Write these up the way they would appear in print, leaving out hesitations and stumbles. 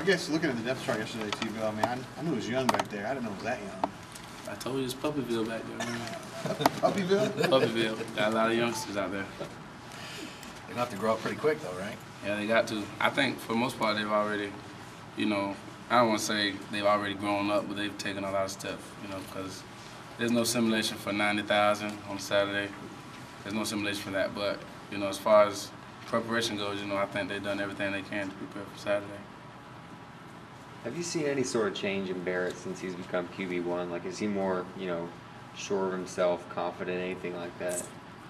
I guess looking at the depth chart yesterday, too, Bill, I mean, I knew it was young back there. I didn't know it was that young. I told you it's Puppyville back there, man. Puppyville? Puppyville. Got a lot of youngsters out there. They're going to have to grow up pretty quick, though, right? Yeah, they got to. I think for the most part they've already, you know, I don't want to say they've already grown up, but they've taken a lot of steps, you know, because there's no simulation for 90,000 on Saturday. There's no simulation for that, but, you know, as far as preparation goes, you know, I think they've done everything they can to prepare for Saturday. Have you seen any sort of change in Barrett since he's become QB1? Like, is he more, you know, sure of himself, confident, anything like that?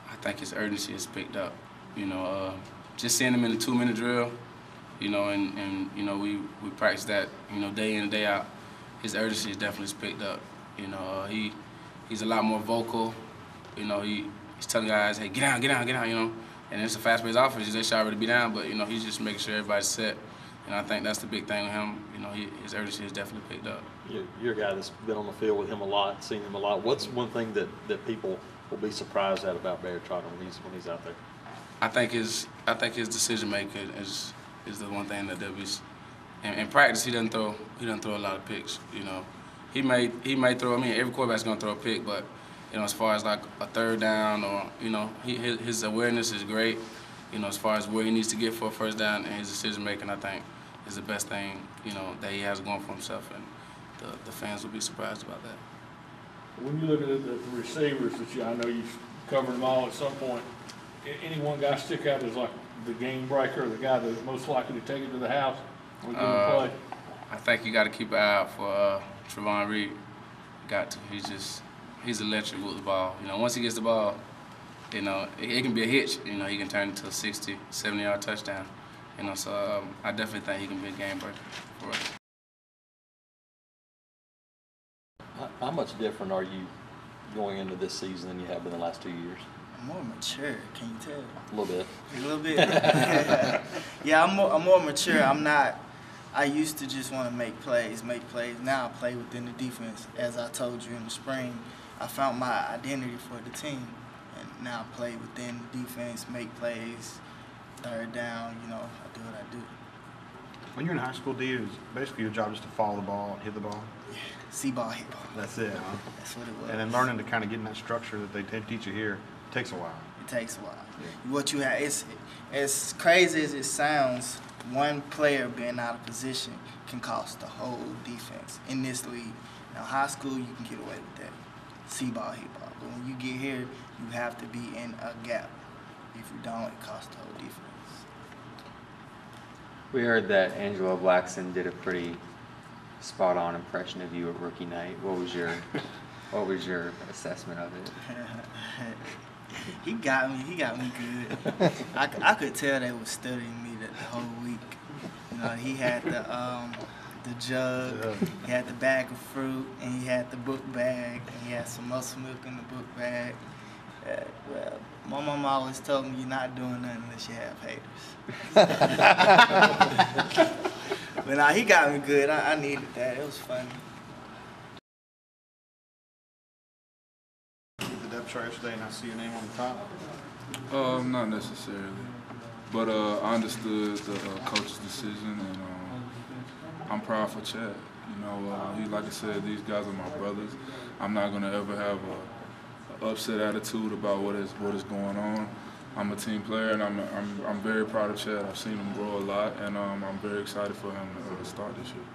I think his urgency has picked up. You know, just seeing him in the 2-minute drill, you know, and you know, we practice that, you know, day in and day out. His urgency has definitely picked up. You know, he's a lot more vocal. You know, he's telling guys, hey, get down, get down, get down, you know. And it's a fast-paced offense. They should already be down, but, you know, he's just making sure everybody's set. And I think that's the big thing with him. You know, his urgency has definitely picked up. You're a guy that's been on the field with him a lot, seen him a lot. What's one thing that people will be surprised at about Barrett Trotter when he's out there? I think his decision making is the one thing that they'll be. In practice, he doesn't throw a lot of picks. You know, he may throw. I mean, every quarterback's gonna throw a pick, but you know, as far as like a third down or you know, his awareness is great. You know, as far as where he needs to get for a first down and his decision making, I think is the best thing you know that he has going for himself, and the fans will be surprised about that. When you look at the receivers, I know you've covered them all at some point. Any one guy stick out as like the game breaker, the guy that's most likely to take it to the house when we get to play? I think you got to keep an eye out for Trevon Reed. Got to. He's electric with the ball. You know, once he gets the ball, you know, it can be a hitch. You know, he can turn it into a 60, 70-yard touchdown. You know, so I definitely think he can be a game breaker for us. How much different are you going into this season than you have been the last 2 years? I'm more mature, can you tell? A little bit. A little bit. Yeah, I'm more mature. I used to just want to make plays. Now I play within the defense. As I told you in the spring, I found my identity for the team. And now I play within the defense, make plays, third down, you know, I do what I do. When you're in high school, Dee, is basically your job just to follow the ball, hit the ball? Yeah, see ball, hit ball. That's it, huh? That's what it was. And then learning to kind of get in that structure that they teach you here takes a while. It takes a while. Yeah. What you have, it's as crazy as it sounds, one player being out of position can cost the whole defense in this league. Now, high school, you can get away with that. See ball, hit ball. But when you get here, you have to be in a gap. If you don't, it costs the whole defense. We heard that Angelo Blackson did a pretty spot-on impression of you at rookie night. What was your assessment of it? He got me good. I could tell they was studying me the whole week. You know, he had the jug, he had the bag of fruit, and he had the book bag, and he had some muscle milk in the book bag. Well, my mom always told me you're not doing nothing unless you have haters. But nah, he got me good. I needed that. It was funny. The depth chart yesterday, and I see your name on the top. Not necessarily, but I understood the coach's decision, and I'm proud for Chad. You know, like I said, these guys are my brothers. I'm not gonna ever have a upset attitude about what is going on. I'm a team player, and I'm very proud of Chad. I've seen him grow a lot, and I'm very excited for him to start this year.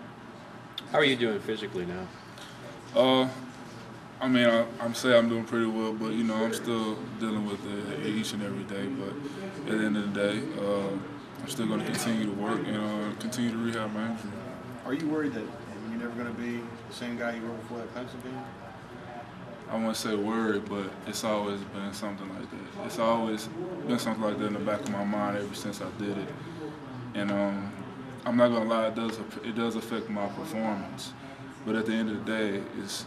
How are you doing physically now? I mean, I'm saying I'm doing pretty well, but you know, I'm still dealing with it each and every day. But at the end of the day, I'm still going to continue to work and continue to rehab my injury. Are you worried that you're never going to be the same guy you were before that Clemson game? I won't say worried, but it's always been something like that. It's always been something like that in the back of my mind ever since I did it. And I'm not gonna lie, it does affect my performance. But at the end of the day, it's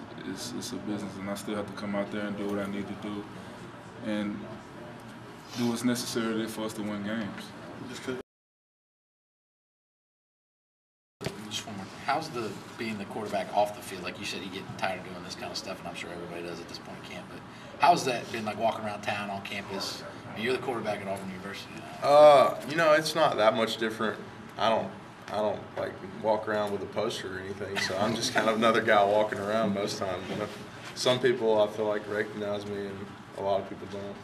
a business, and I still have to come out there and do what I need to do, and do what's necessary for us to win games. Just one more. How's being the quarterback off the field? Like you said, you get tired of doing this kind of stuff, and I'm sure everybody does at this point in camp. But how's that been, like walking around town on campus? I mean, you're the quarterback at Auburn University now. You know, it's not that much different. I I don't like walk around with a poster or anything, so I'm just kind of another guy walking around most times. You know, some people I feel like recognize me, and a lot of people don't.